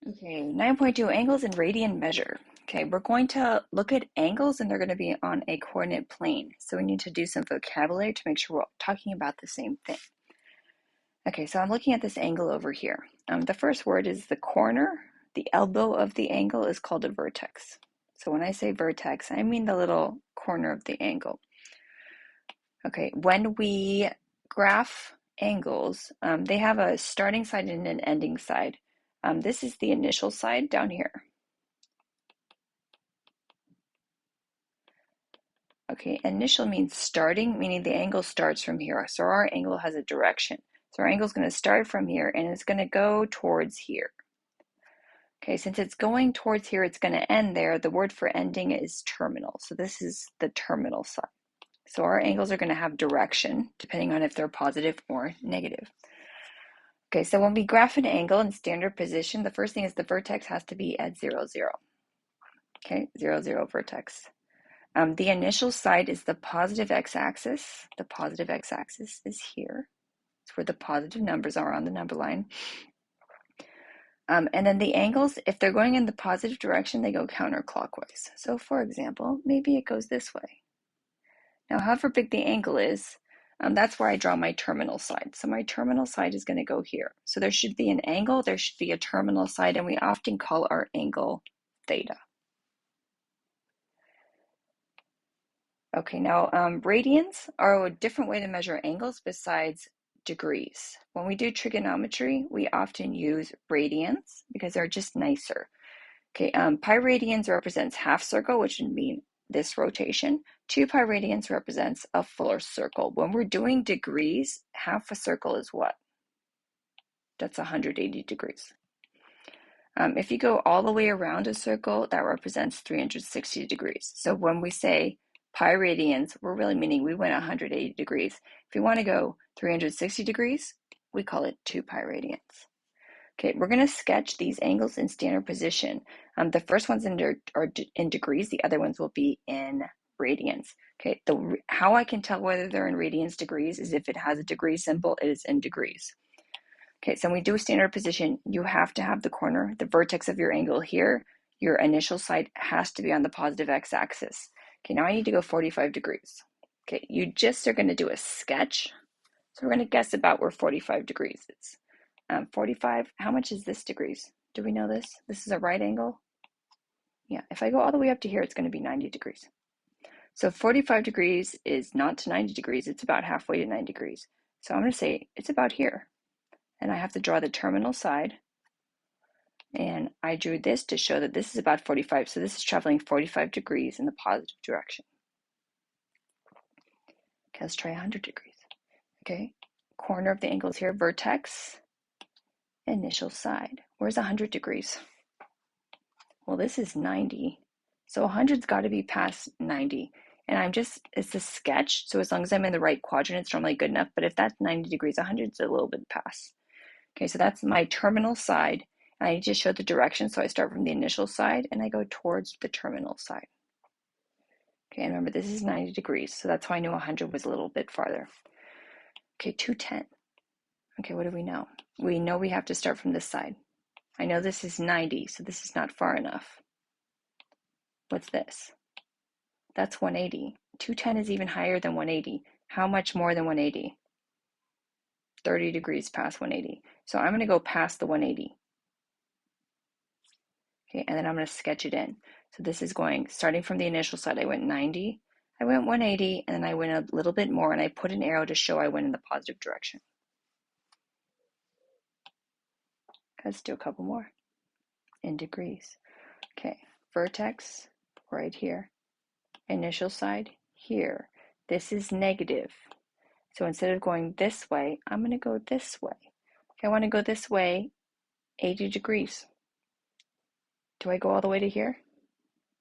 Okay, 9.2 angles in radian measure. Okay, we're going to look at angles and they're going to be on a coordinate plane. So we need to do some vocabulary to make sure we're talking about the same thing. Okay, so I'm looking at this angle over here. The first word is the corner. The elbow of the angle is called a vertex. So when I say vertex, I mean the little corner of the angle. Okay, when we graph angles, they have a starting side and an ending side. This is the initial side down here. Okay, initial means starting, meaning the angle starts from here. So our angle has a direction. So our angle is going to start from here and it's going to go towards here. Okay, since it's going towards here, it's going to end there. The word for ending is terminal. So this is the terminal side. So our angles are going to have direction, depending on if they're positive or negative. Okay, so when we graph an angle in standard position, the first thing is the vertex has to be at 0, 0. Okay, 0, 0 vertex. The initial side is the positive x-axis. The positive x-axis is here. It's where the positive numbers are on the number line. And then the angles, if they're going in the positive direction, they go counterclockwise. So for example, maybe it goes this way. Now, however big the angle is, that's where I draw my terminal side. So my terminal side is going to go here. So there should be an angle, there should be a terminal side, and we often call our angle theta. Okay, now radians are a different way to measure angles besides degrees. When we do trigonometry, we often use radians because they're just nicer. Okay, pi radians represents half circle, which would mean this rotation. 2 pi radians represents a fuller circle. When we're doing degrees, half a circle is what? That's 180 degrees. If you go all the way around a circle, that represents 360 degrees. So when we say pi radians, we're really meaning we went 180 degrees. If you want to go 360 degrees, we call it 2 pi radians. Okay, we're going to sketch these angles in standard position. The first ones are in degrees, the other ones will be in radians. Okay, how I can tell whether they're in radians degrees is if it has a degree symbol, it is in degrees. Okay, so when we do a standard position, you have to have the corner, the vertex of your angle here. Your initial side has to be on the positive x-axis. Okay, now I need to go 45 degrees. Okay, you just are going to do a sketch. So we're going to guess about where 45 degrees is. 45, how much is this degrees? Do we know this? This is a right angle? Yeah, if I go all the way up to here, it's going to be 90 degrees. So 45 degrees is not to 90 degrees, it's about halfway to 90 degrees. So I'm going to say it's about here. And I have to draw the terminal side. And I drew this to show that this is about 45. So this is traveling 45 degrees in the positive direction. Okay, let's try 100 degrees. Okay, corner of the angle is here, vertex, initial side. Where's 100 degrees? Well, this is 90. So 100's got to be past 90. And it's a sketch. So as long as I'm in the right quadrant, it's normally good enough. But if that's 90 degrees, 100's a little bit past. Okay, so that's my terminal side. I just showed the direction. So I start from the initial side and I go towards the terminal side. Okay, and remember this is 90 degrees. So that's why I knew 100 was a little bit farther. Okay, 210. Okay, what do we know? We know we have to start from this side. I know this is 90, so this is not far enough. What's this? That's 180. 210 is even higher than 180. How much more than 180? 30 degrees past 180. So I'm going to go past the 180. Okay, and then I'm going to sketch it in. So this is starting from the initial side, I went 90, I went 180, and then I went a little bit more, and I put an arrow to show I went in the positive direction. Let's do a couple more in degrees. Okay, vertex right here, initial side here. This is negative. So instead of going this way, I'm going to go this way. Okay, I want to go this way 80 degrees. Do I go all the way to here?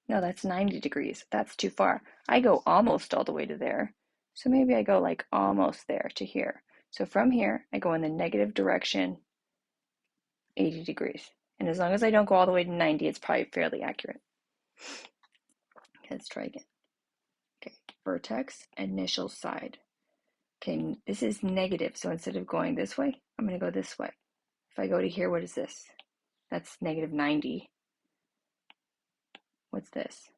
No, that's 90 degrees. That's too far. I go almost all the way to there. So maybe I go like almost there to here. So from here, I go in the negative direction 80 degrees. And as long as I don't go all the way to 90, it's probably fairly accurate. Okay, let's try again. Okay, vertex, initial side. Okay, this is negative. So instead of going this way, I'm going to go this way. If I go to here, what is this? That's negative 90. What's this?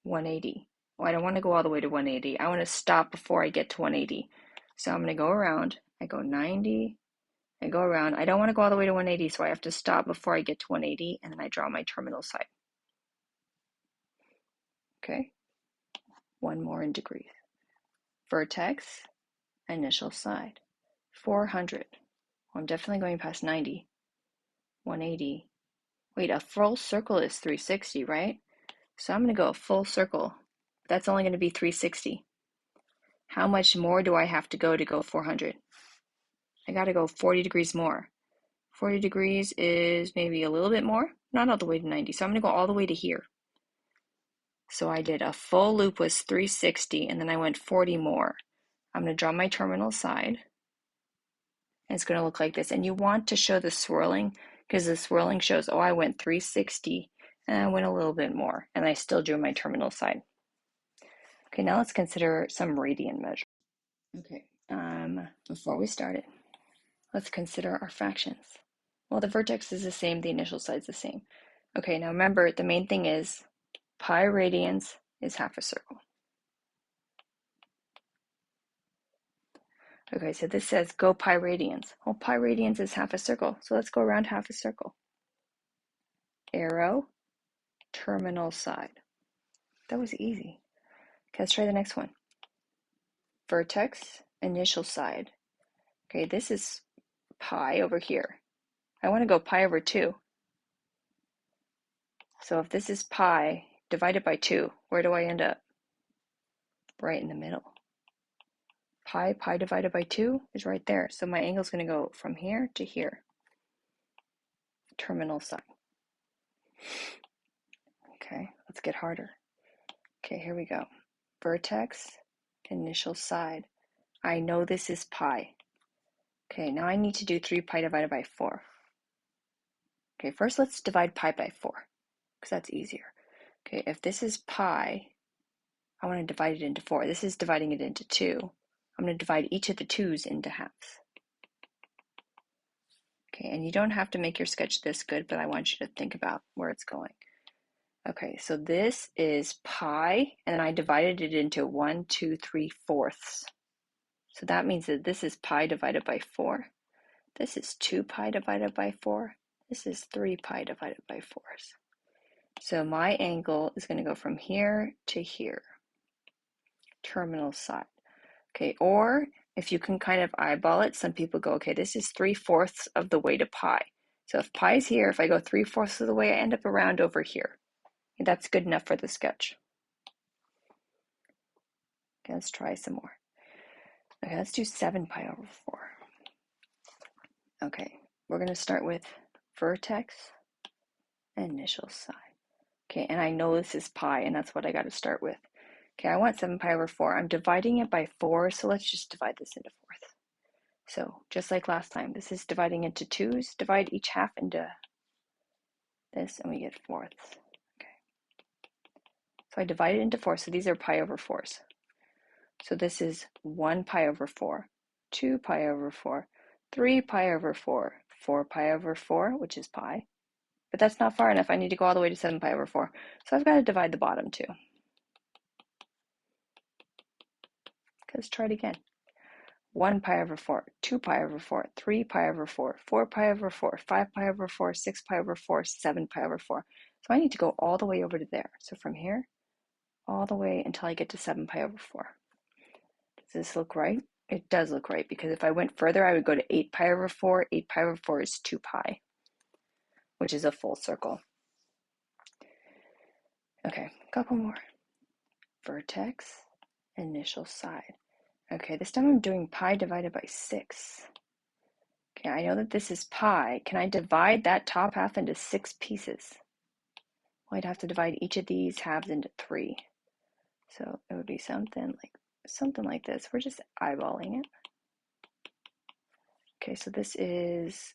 180. Well, I don't want to go all the way to 180. I want to stop before I get to 180. So I'm going to go around. I go 90. I go around. I don't want to go all the way to 180, so I have to stop before I get to 180, and then I draw my terminal side. Okay. One more in degrees. Vertex, initial side. 400. Well, I'm definitely going past 90. 180. Wait, a full circle is 360, right? So I'm going to go a full circle. That's only going to be 360. How much more do I have to go 400? I got to go 40 degrees more. 40 degrees is maybe a little bit more, not all the way to 90. So I'm going to go all the way to here. So I did a full loop was 360, and then I went 40 more. I'm going to draw my terminal side. And it's going to look like this. And you want to show the swirling, because the swirling shows, oh, I went 360, and I went a little bit more, and I still drew my terminal side. Okay, now let's consider some radian measure. Okay, before we start it, let's consider our fractions. Well, the vertex is the same, the initial side is the same. Okay, now remember, the main thing is pi radians is half a circle. Okay, so this says go pi radians. Well, pi radians is half a circle, so let's go around half a circle. Arrow, terminal side. That was easy. Okay, let's try the next one. Vertex, initial side. Okay, this is pi over here. I want to go pi over 2. So if this is pi divided by 2, where do I end up? Right in the middle. Pi divided by 2 is right there. So my angle is going to go from here to here. Terminal side. Okay, let's get harder. Okay, here we go. Vertex, initial side. I know this is pi. Okay, now I need to do 3 pi divided by 4. Okay, first let's divide pi by 4, because that's easier. Okay, if this is pi, I want to divide it into 4. This is dividing it into 2. I'm going to divide each of the 2's into halves. Okay, and you don't have to make your sketch this good, but I want you to think about where it's going. Okay, so this is pi, and then I divided it into 1, 2, 3 fourths. So that means that this is pi divided by 4. This is 2 pi divided by 4. This is 3 pi divided by 4s. So my angle is going to go from here to here. Terminal side. Okay, or if you can kind of eyeball it, some people go, okay, this is 3/4 of the way to pi. So if pi is here, if I go 3/4 of the way, I end up around over here. And that's good enough for the sketch. Okay, let's try some more. Okay, let's do 7 pi over 4. Okay, we're going to start with vertex, initial side. Okay, and I know this is pi, and that's what I got to start with. Okay, I want 7 pi over 4. I'm dividing it by 4, so let's just divide this into fourths. So just like last time, this is dividing into 2's. Divide each half into this, and we get fourths. Okay. So I divide it into 4, so these are pi over 4's. So this is 1 pi over 4, 2 pi over 4, 3 pi over 4, 4 pi over 4, which is pi. But that's not far enough. I need to go all the way to 7 pi over 4. So I've got to divide the bottom too. Let's try it again. 1 pi over 4, 2 pi over 4, 3 pi over 4, 4 pi over 4, 5 pi over 4, 6 pi over 4, 7 pi over 4. So I need to go all the way over to there. So from here, all the way until I get to 7 pi over 4. Does this look right? It does look right, because if I went further, I would go to 8 pi over 4. 8 pi over 4 is 2 pi, which is a full circle. Okay, a couple more. Vertex, initial side. Okay, this time I'm doing pi divided by 6. Okay, I know that this is pi. Can I divide that top half into 6 pieces? Well, I'd have to divide each of these halves into 3. So it would be something like this. We're just eyeballing it. Okay, so this is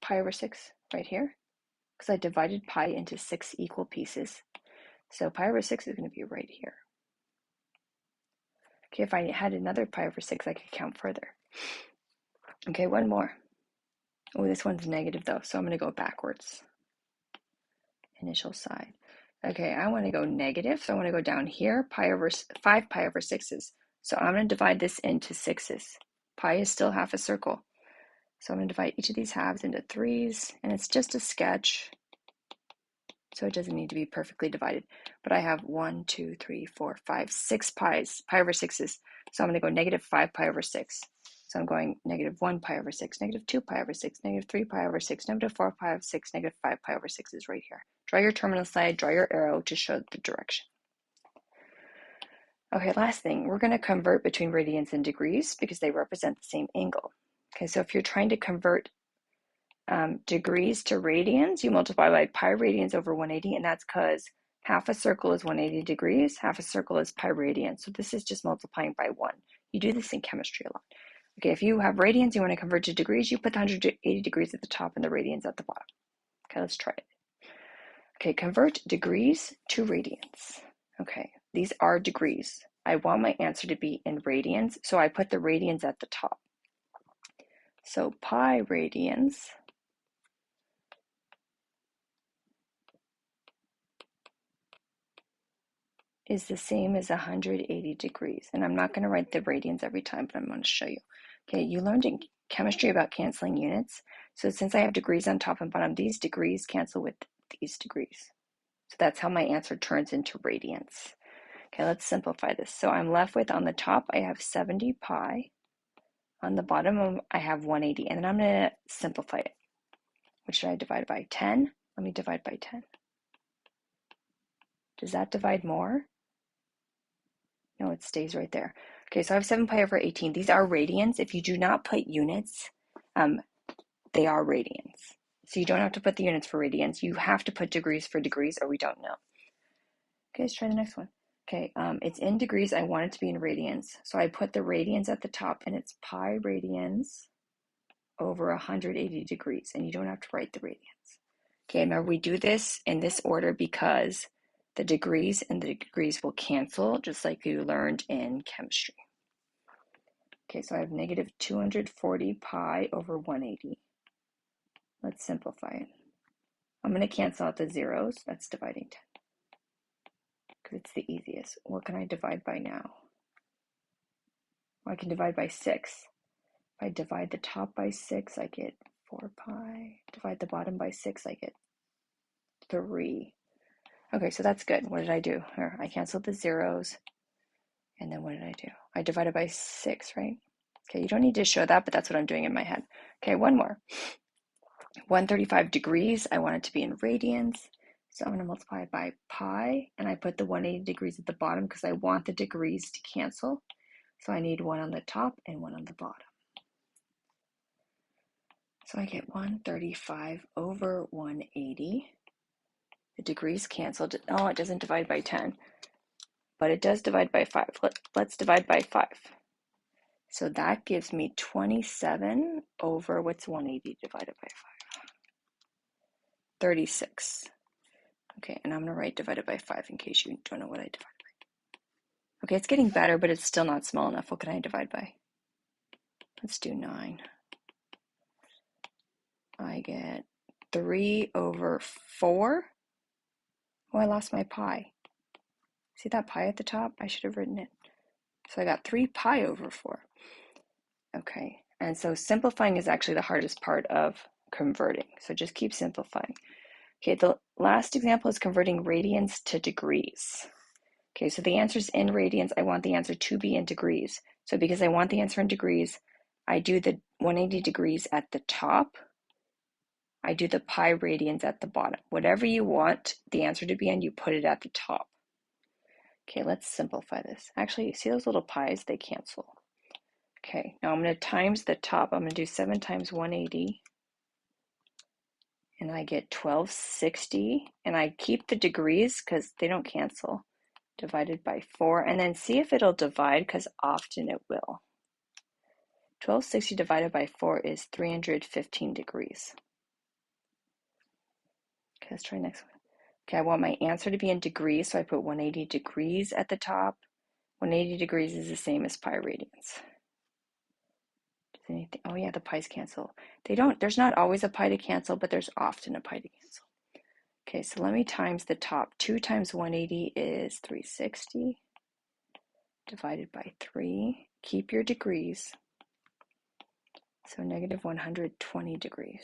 pi over 6 right here, because I divided pi into 6 equal pieces. So pi over 6 is going to be right here. Okay, if I had another pi over 6, I could count further. Okay, one more. Oh, this one's negative though, so I'm going to go backwards. initial side. Okay, I want to go negative, so I want to go down here, 5 pi over 6s. So I'm going to divide this into 6s. Pi is still half a circle. So I'm going to divide each of these halves into 3s, and it's just a sketch, so it doesn't need to be perfectly divided. But I have 1, 2, 3, 4, 5, 6 pi's, pi over 6s. So I'm going to go negative 5 pi over 6. So I'm going negative 1 pi over 6, negative 2 pi over 6, negative 3 pi over 6, negative 4 pi over 6, negative 5 pi over 6 is right here. Draw your terminal side, draw your arrow to show the direction. Okay, last thing, we're going to convert between radians and degrees because they represent the same angle. Okay, so if you're trying to convert degrees to radians, you multiply by pi radians over 180, and that's because half a circle is 180 degrees, half a circle is pi radians. So this is just multiplying by 1. You do this in chemistry a lot. Okay, if you have radians, you want to convert to degrees, you put the 180 degrees at the top and the radians at the bottom. Okay, let's try it. Okay, convert degrees to radians. Okay, these are degrees. I want my answer to be in radians, so I put the radians at the top. So pi radians is the same as 180 degrees. And I'm not going to write the radians every time, but I'm going to show you. Okay, you learned in chemistry about canceling units. So since I have degrees on top and bottom, these degrees cancel with these degrees. So that's how my answer turns into radians. Okay, let's simplify this. So I'm left with, on the top, I have 70 pi. On the bottom, I have 180. And then I'm going to simplify it. What should I divide by? 10? Let me divide by 10. Does that divide more? No, it stays right there. Okay, so I have 7 pi over 18. These are radians. If you do not put units, they are radians. So you don't have to put the units for radians. You have to put degrees for degrees, or we don't know. Okay, let's try the next one. Okay, it's in degrees. I want it to be in radians. So I put the radians at the top, and it's pi radians over 180 degrees. And you don't have to write the radians. Okay, remember we do this in this order because the degrees and the degrees will cancel, just like you learned in chemistry. Okay, so I have negative 240 pi over 180. Let's simplify it. I'm going to cancel out the zeros. That's dividing 10. Because it's the easiest. What can I divide by now? Well, I can divide by 6. If I divide the top by 6, I get 4 pi. Divide the bottom by 6, I get 3. Okay, so that's good. What did I do? Here, I canceled the zeros. And then what did I do? I divided by 6, right? Okay, you don't need to show that, but that's what I'm doing in my head. Okay, one more. 135 degrees, I want it to be in radians. So I'm going to multiply it by pi, and I put the 180 degrees at the bottom because I want the degrees to cancel. So I need one on the top and one on the bottom. So I get 135 over 180. The degrees canceled. Oh, it doesn't divide by 10, but it does divide by 5. Let's divide by 5. So that gives me 27 over, what's 180 divided by 5? 36. Okay, and I'm going to write divided by 5 in case you don't know what I divided by. Okay, it's getting better, but it's still not small enough. What can I divide by? Let's do 9. I get 3 over 4. Oh, I lost my pi. See that pi at the top? I should have written it. So I got 3 pi over 4. Okay, and so simplifying is actually the hardest part of converting. So just keep simplifying. Okay, the last example is converting radians to degrees. Okay, so the answer is in radians. I want the answer to be in degrees. So because I want the answer in degrees, I do the 180 degrees at the top. I do the pi radians at the bottom. Whatever you want the answer to be in, you put it at the top. Okay, let's simplify this. Actually, see those little pi's? They cancel. Okay, now I'm going to times the top. I'm going to do 7 times 180. And I get 1260. And I keep the degrees because they don't cancel. Divided by 4. And then see if it'll divide, because often it will. 1260 divided by 4 is 315 degrees. Okay, let's try the next one. Okay, I want my answer to be in degrees, so I put 180 degrees at the top. 180 degrees is the same as pi radians. Anything? Oh yeah, the pi's cancel. There's not always a pi to cancel, but there's often a pi to cancel. Okay, so let me times the top. 2 times 180 is 360 divided by 3. Keep your degrees. So negative 120 degrees.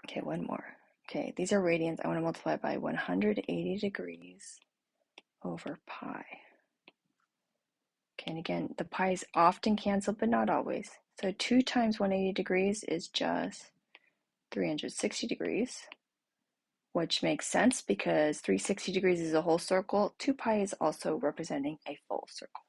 Okay, one more. Okay, these are radians. I want to multiply by 180 degrees over pi. Okay, and again, the pi's often cancel, but not always. So 2 times 180 degrees is just 360 degrees, which makes sense because 360 degrees is a whole circle. 2 pi is also representing a full circle.